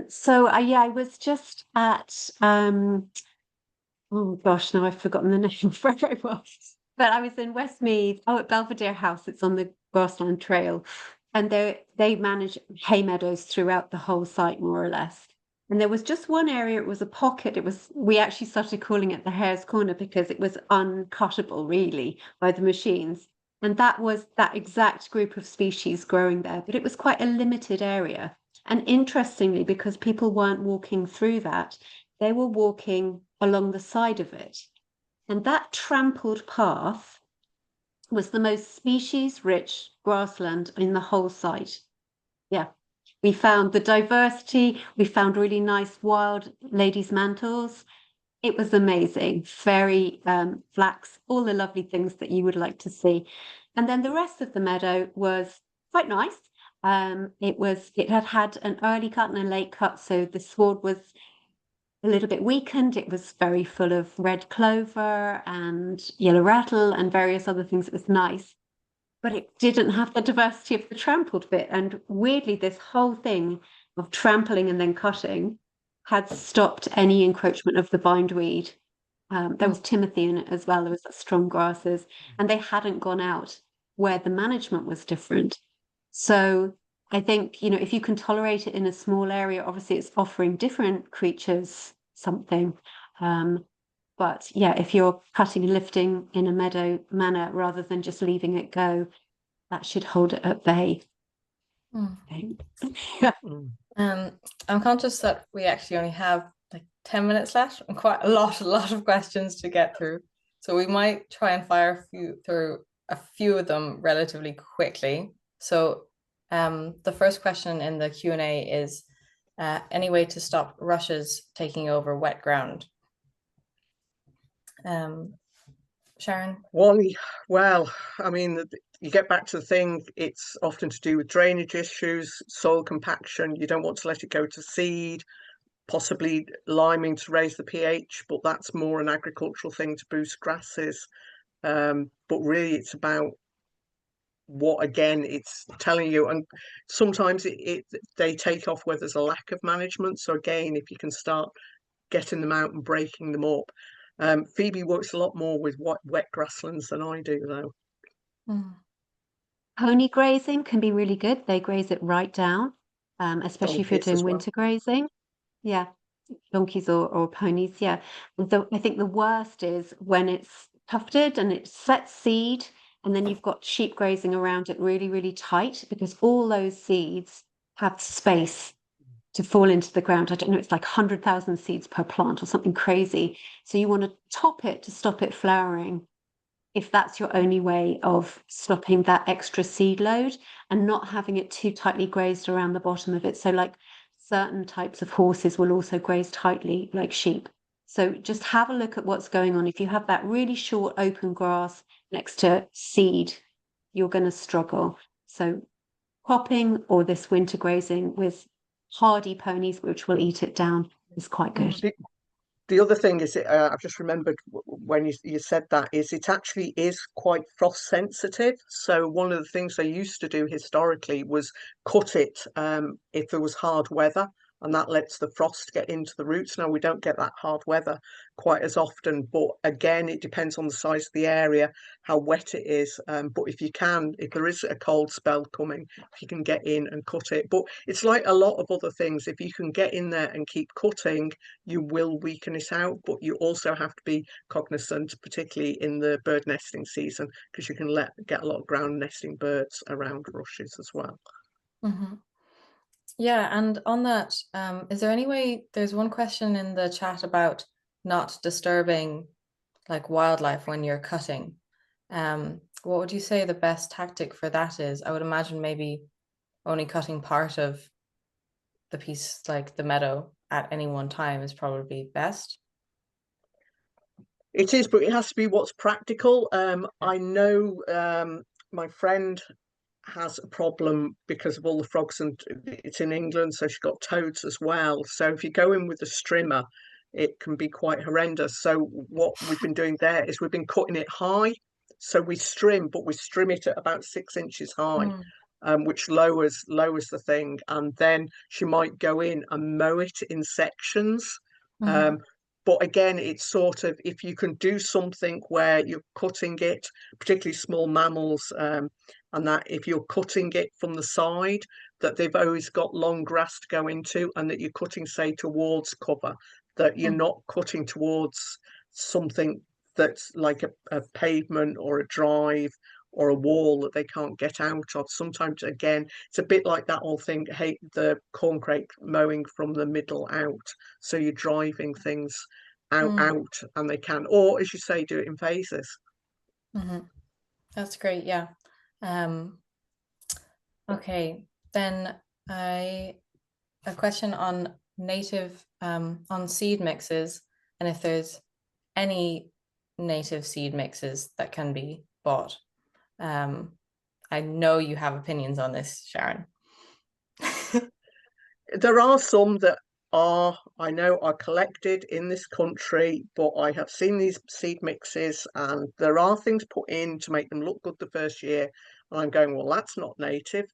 So yeah, I was just at oh gosh, now I've forgotten the name of where I was. But I was in Westmeath, oh, at Belvedere House. It's on the Grassland Trail, and they manage hay meadows throughout the whole site, more or less. And there was just one area. It was a pocket. It was we actually started calling it the Hare's Corner because it was uncuttable, really, by the machines. And that was that exact group of species growing there. But it was quite a limited area. And interestingly, because people weren't walking through that, they were walking along the side of it. And that trampled path was the most species-rich grassland in the whole site. Yeah. We found the diversity, we found really nice wild ladies' mantles. It was amazing. Fairy flax, all the lovely things that you would like to see. And then the rest of the meadow was quite nice. It had had an early cut and a late cut, so the sward was a little bit weakened. It was very full of red clover and yellow rattle and various other things. It was nice, but it didn't have the diversity of the trampled bit. And weirdly, this whole thing of trampling and then cutting had stopped any encroachment of the bindweed. There was timothy in it as well. There was strong grasses, and they hadn't gone out where the management was different. So I think, if you can tolerate it in a small area, obviously it's offering different creatures something. But yeah, if you're cutting and lifting in a meadow manner rather than just leaving it go, that should hold it at bay. I'm conscious that we actually only have like 10 minutes left and quite a lot of questions to get through. So we might try and fire through a few of them relatively quickly. So the first question in the Q&A is any way to stop rushes taking over wet ground? Sharon? Well, I mean, you get back to the thing, it's often to do with drainage issues, soil compaction. You don't want to let it go to seed, possibly liming to raise the pH, but that's more an agricultural thing to boost grasses. But really, it's about what, again, it's telling you. And sometimes they take off where there's a lack of management. So again, if you can start getting them out and breaking them up. Phoebe works a lot more with wet grasslands than I do, though. Pony grazing can be really good. They graze it right down, especially if you're Donkeys as doing well. winter grazing. Yeah, donkeys or ponies. Yeah. I think the worst is when it's tufted and it sets seed, and then you've got sheep grazing around it really, really tight because all those seeds have space to fall into the ground. I don't know, it's like 100,000 seeds per plant or something crazy. So you want to top it to stop it flowering, if that's your only way of stopping that extra seed load and not having it too tightly grazed around the bottom of it. So like certain types of horses will also graze tightly, like sheep. So just have a look at what's going on. If you have that really short open grass next to seed, you're going to struggle. So cropping or this winter grazing with hardy ponies, which will eat it down, is quite good. The other thing is, I've just remembered when you said that, is it actually is quite frost sensitive. So one of the things they used to do historically was cut it if there was hard weather, and that lets the frost get into the roots. Now we don't get that hard weather quite as often, but again, it depends on the size of the area, how wet it is. But if there is a cold spell coming, if you can get in and cut it. But it's like a lot of other things. If you can get in there and keep cutting, you will weaken it out, but you also have to be cognizant, particularly in the bird nesting season, because you can get a lot of ground nesting birds around rushes as well. Yeah, and on that, is there any way, there's one question in the chat about not disturbing like wildlife when you're cutting. What would you say the best tactic for that is? I would imagine maybe only cutting part of the piece, like the meadow, at any one time is probably best. It is, but it has to be what's practical. I know my friend has a problem because of all the frogs, and it's in England, so she's got toads as well. So if you go in with a strimmer, it can be quite horrendous. So what we've been doing there is we've been cutting it high. So we strim, but we strim it at about 6 inches high, which lowers the thing. And then she might go in and mow it in sections. But again, it's sort of, if you can do something where you're cutting it, particularly small mammals, and that if you're cutting it from the side, that they've always got long grass to go into, and that you're cutting, say, towards cover, that you're not cutting towards something that's like a pavement or a drive or a wall that they can't get out of. Sometimes, again, it's a bit like that whole thing, hey, the corncrake mowing from the middle out. So you're driving things out, and they can, or as you say, do it in phases. That's great. Yeah. Okay, then a question on native on seed mixes, and if there's any native seed mixes that can be bought. I know you have opinions on this, Sharon. There are some that I know are collected in this country, but I have seen these seed mixes, and there are things put in to make them look good the first year. And I'm going, well, that's not native,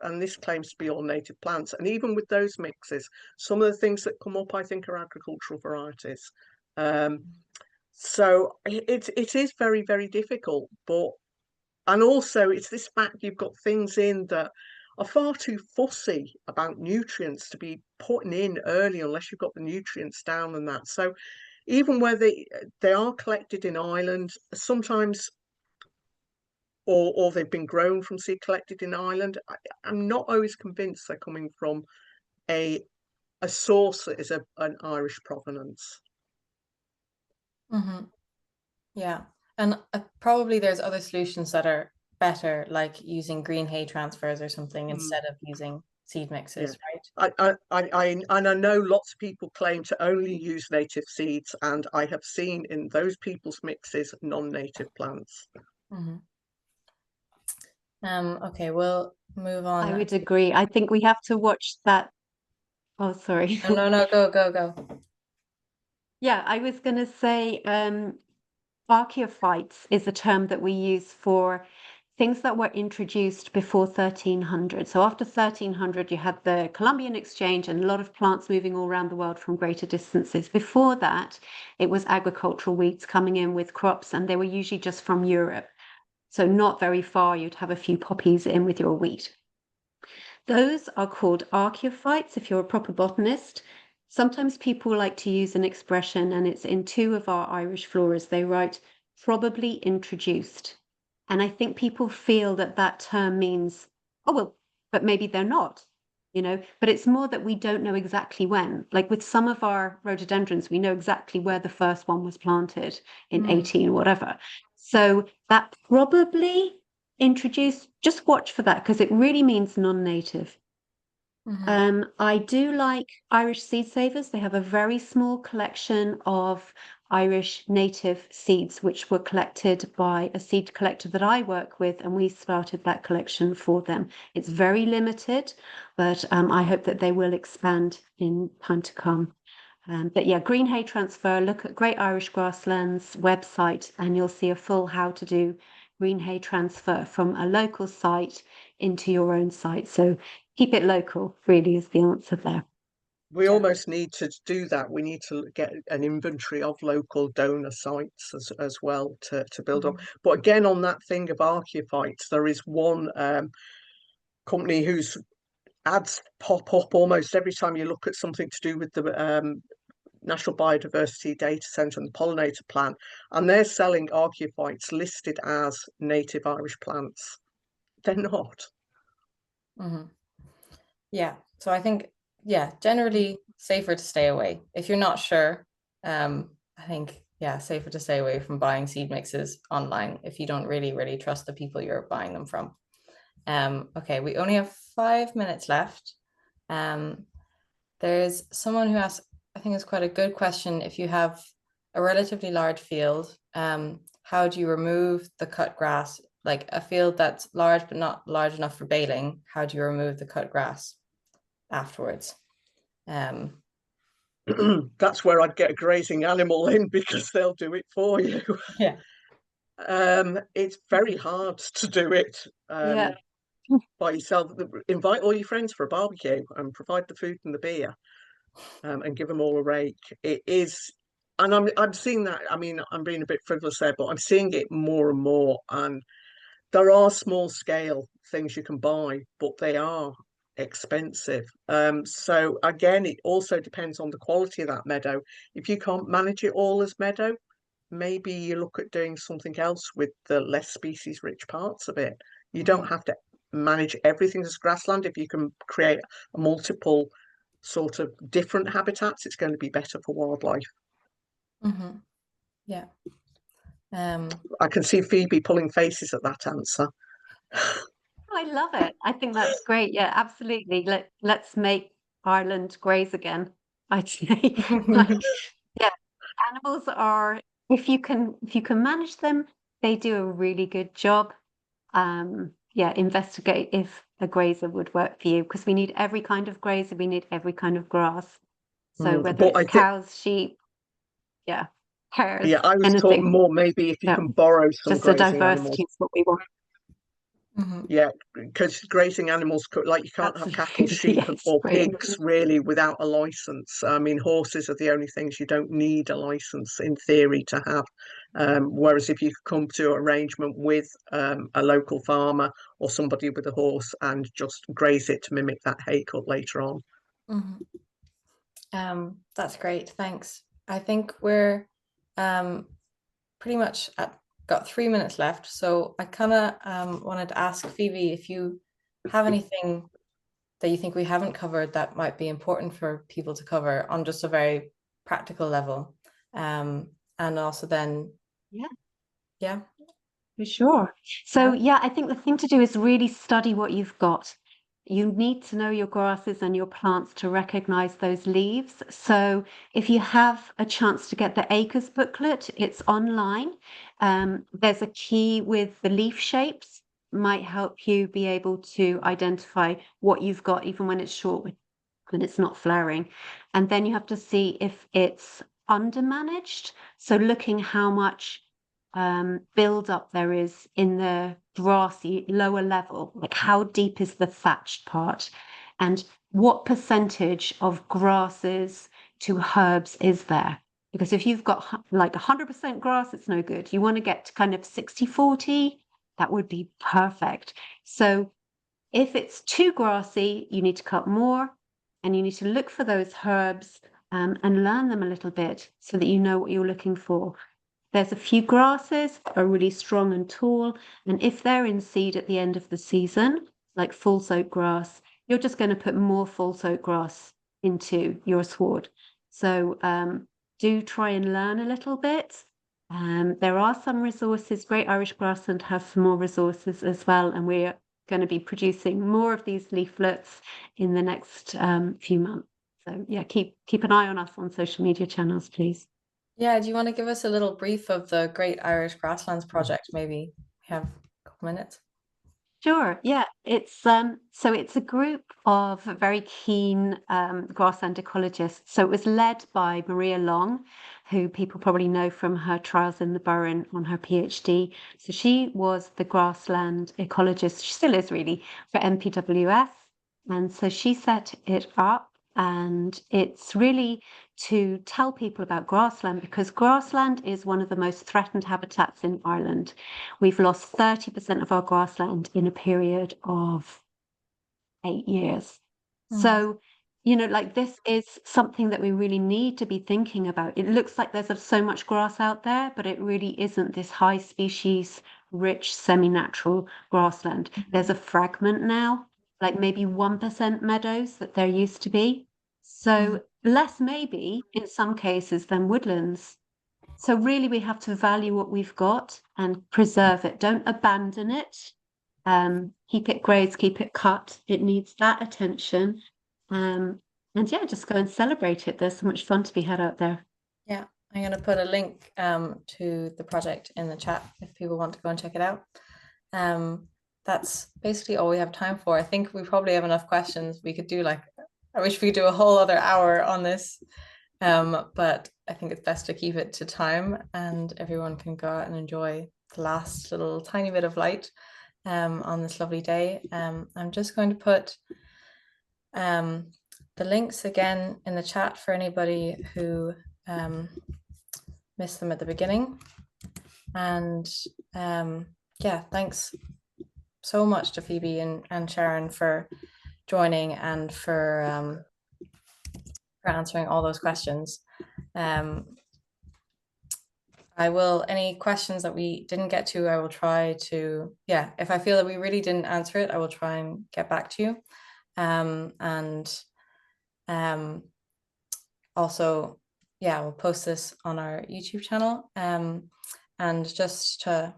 and this claims to be all native plants. And even with those mixes, some of the things that come up, I think, are agricultural varieties. So it is very, very difficult. And also it's this fact you've got things in that are far too fussy about nutrients to be putting in early unless you've got the nutrients down and that. So even where they are collected in Ireland, sometimes, or they've been grown from seed collected in Ireland, I'm not always convinced they're coming from a source that is an Irish provenance. Yeah, and probably there's other solutions that are better, like using green hay transfers or something instead of using seed mixes, right? I know lots of people claim to only use native seeds, and I have seen in those people's mixes non-native plants. Okay, we'll move on. I would agree. I think we have to watch that. Oh, sorry. No, go. Yeah, I was going to say archaeophytes is a term that we use for things that were introduced before 1300. So after 1300, you had the Columbian Exchange and a lot of plants moving all around the world from greater distances. Before that, it was agricultural weeds coming in with crops, and they were usually just from Europe. So not very far, you'd have a few poppies in with your wheat. Those are called archaeophytes if you're a proper botanist. Sometimes people like to use an expression, and it's in two of our Irish floras. They write probably introduced. And I think people feel that that term means, oh, well, but maybe they're not, but it's more that we don't know exactly when. Like with some of our rhododendrons, we know exactly where the first one was planted in 18 whatever. So that probably introduced, just watch for that because it really means non-native. I do like Irish Seed Savers. They have a very small collection of Irish native seeds, which were collected by a seed collector that I work with, and we started that collection for them. It's very limited, but I hope that they will expand in time to come. But yeah, green hay transfer, look at Great Irish Grasslands website, and you'll see a full how to do green hay transfer from a local site into your own site. So keep it local, really, is the answer there. We almost need to do that. We need to get an inventory of local donor sites as well to build up. But again, on that thing of archaeophytes, there is one company whose ads pop up almost every time you look at something to do with the National Biodiversity Data Centre and the pollinator plan, and they're selling archaeophytes listed as native Irish plants. They're not. Yeah, so I think, generally safer to stay away. If you're not sure, I think, safer to stay away from buying seed mixes online if you don't really trust the people you're buying them from. Okay, we only have 5 minutes left. There's someone who asked, I think it's quite a good question. If you have a relatively large field, how do you remove the cut grass like a field that's large but not large enough for baling, how do you remove the cut grass afterwards? That's where I'd get a grazing animal in, because they'll do it for you. Yeah. It's very hard to do it Yeah. by yourself. Invite all your friends for a barbecue and provide the food and the beer, and give them all a rake. It is, and I'm seeing that. I mean, I'm being a bit frivolous there, but I'm seeing it more and more. And there are small scale things you can buy, but they are expensive. So again, it also depends on the quality of that meadow. If you can't manage it all as meadow, maybe you look at doing something else with the less species rich parts of it. You don't have to manage everything as grassland. If you can create a multiple sort of different habitats, it's going to be better for wildlife. Yeah. I can see Phoebe pulling faces at that answer. I love it. I think that's great. Yeah, absolutely. Let's make Ireland graze again, I'd say. Like, yeah, animals are, if you can manage them, they do a really good job. Yeah, investigate if a grazer would work for you, because we need every kind of grazer, we need every kind of grass. So whether But it's I think, cows, sheep, yeah, hares, yeah, I was talking anything. more maybe if you Yeah, can borrow some just the grazing animals. diversity is what we want. Yeah, because grazing animals, like you can't have cattle, Absolutely, sheep, yes, or great. pigs really without a license. I mean, horses are the only things you don't need a license in theory to have. Whereas if you could come to arrangement with a local farmer or somebody with a horse and just graze it to mimic that hay cut later on. That's great. Thanks. I think we're pretty much got 3 minutes left. So I kind of wanted to ask Phoebe if you have anything that you think we haven't covered that might be important for people to cover on just a very practical level. And also then, yeah. For sure. So, yeah, I think the thing to do is really study what you've got. You need to know your grasses and your plants to recognize those leaves. So, if you have a chance to get the Acres booklet, it's online. There's a key with the leaf shapes, might help you be able to identify what you've got, even when it's short, when it's not flowering. And then you have to see if it's undermanaged. So, looking how much build up there is in the grassy lower level, like how deep is the thatched part, and what percentage of grasses to herbs is there. Because if you've got like 100% grass, it's no good. You want to get to kind of 60-40, that would be perfect. So if it's too grassy, you need to cut more, and you need to look for those herbs and learn them a little bit so that you know what you're looking for. There's a few grasses that are really strong and tall, and if they're in seed at the end of the season, like false oak grass, you're just going to put more false oak grass into your sward. So do try and learn a little bit. There are some resources. Great Irish Grassland has some more resources as well, and we're going to be producing more of these leaflets in the next few months. So yeah, keep an eye on us on social media channels, please. Yeah, do you want to give us a little brief of the Great Irish Grasslands Project? Maybe we have a couple minutes. Sure. Yeah, it's so it's a group of very keen grassland ecologists. So it was led by Maria Long, who people probably know from her trials in the Burren on her PhD. So she was the grassland ecologist. She still is really for MPWS, and so she set it up. And it's really to tell people about grassland, because grassland is one of the most threatened habitats in Ireland. We've lost 30% of our grassland in a period of 8 years. So, like this is something that we really need to be thinking about. It looks like there's so much grass out there, but it really isn't this high species, rich, semi-natural grassland. There's a fragment now, like maybe 1% meadows that there used to be. So less maybe in some cases than woodlands. So really we have to value what we've got and preserve it. Don't abandon it. Keep it grazed, keep it cut. It needs that attention. And yeah, just go and celebrate it. There's so much fun to be had out there. Yeah, I'm going to put a link to the project in the chat if people want to go and check it out. That's basically all we have time for. I think we probably have enough questions. We could do like, I wish we could do a whole other hour on this, but I think it's best to keep it to time, and everyone can go out and enjoy the last little tiny bit of light on this lovely day. I'm just going to put the links again in the chat for anybody who missed them at the beginning. And yeah, thanks so much to Phoebe and Sharon for joining and for answering all those questions. I will, any questions that we didn't get to, I will try to, yeah, if I feel that we really didn't answer it, I will try and get back to you. Also, yeah, we'll post this on our YouTube channel. And just to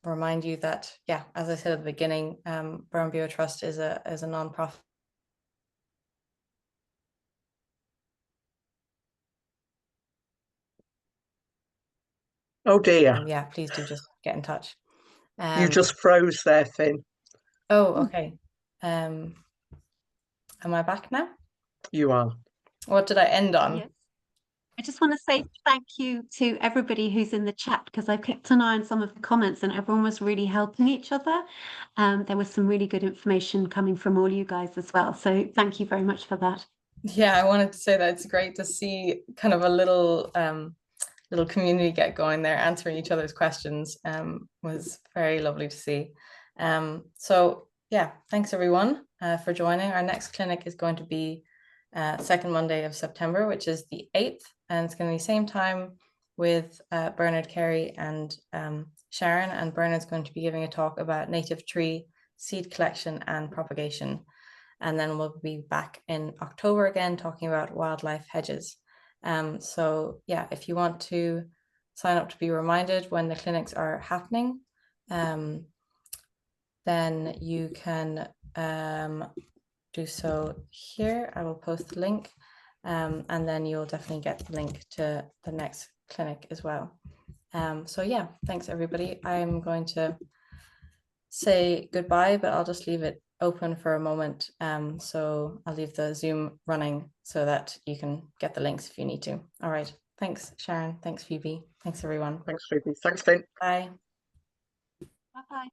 remind you that, yeah, as I said at the beginning, Burn Trust is a non-profit. Oh dear. Yeah, please do just get in touch. You just froze there, Finn. Oh, okay. Am I back now? You are. What did I end on? Yes. I just want to say thank you to everybody who's in the chat, because I kept an eye on some of the comments and everyone was really helping each other. There was some really good information coming from all you guys as well. So thank you very much for that. Yeah, I wanted to say that it's great to see kind of a little community get going there, answering each other's questions. Was very lovely to see. So yeah, thanks everyone for joining. Our next clinic is going to be second Monday of September, which is the 8th, and it's going to be same time with Bernard, Carey and Sharon, and Bernard's going to be giving a talk about native tree seed collection and propagation. And then we'll be back in October again talking about wildlife hedges. So yeah, if you want to sign up to be reminded when the clinics are happening, then you can do so here. I will post the link, and then you'll definitely get the link to the next clinic as well. So yeah, thanks everybody. I'm going to say goodbye, but I'll just leave it open for a moment. So I'll leave the Zoom running so that you can get the links if you need to. All right. Thanks, Sharon. Thanks, Phoebe. Thanks, everyone. Thanks, Phoebe. Thanks, Finn. Bye. Bye-bye.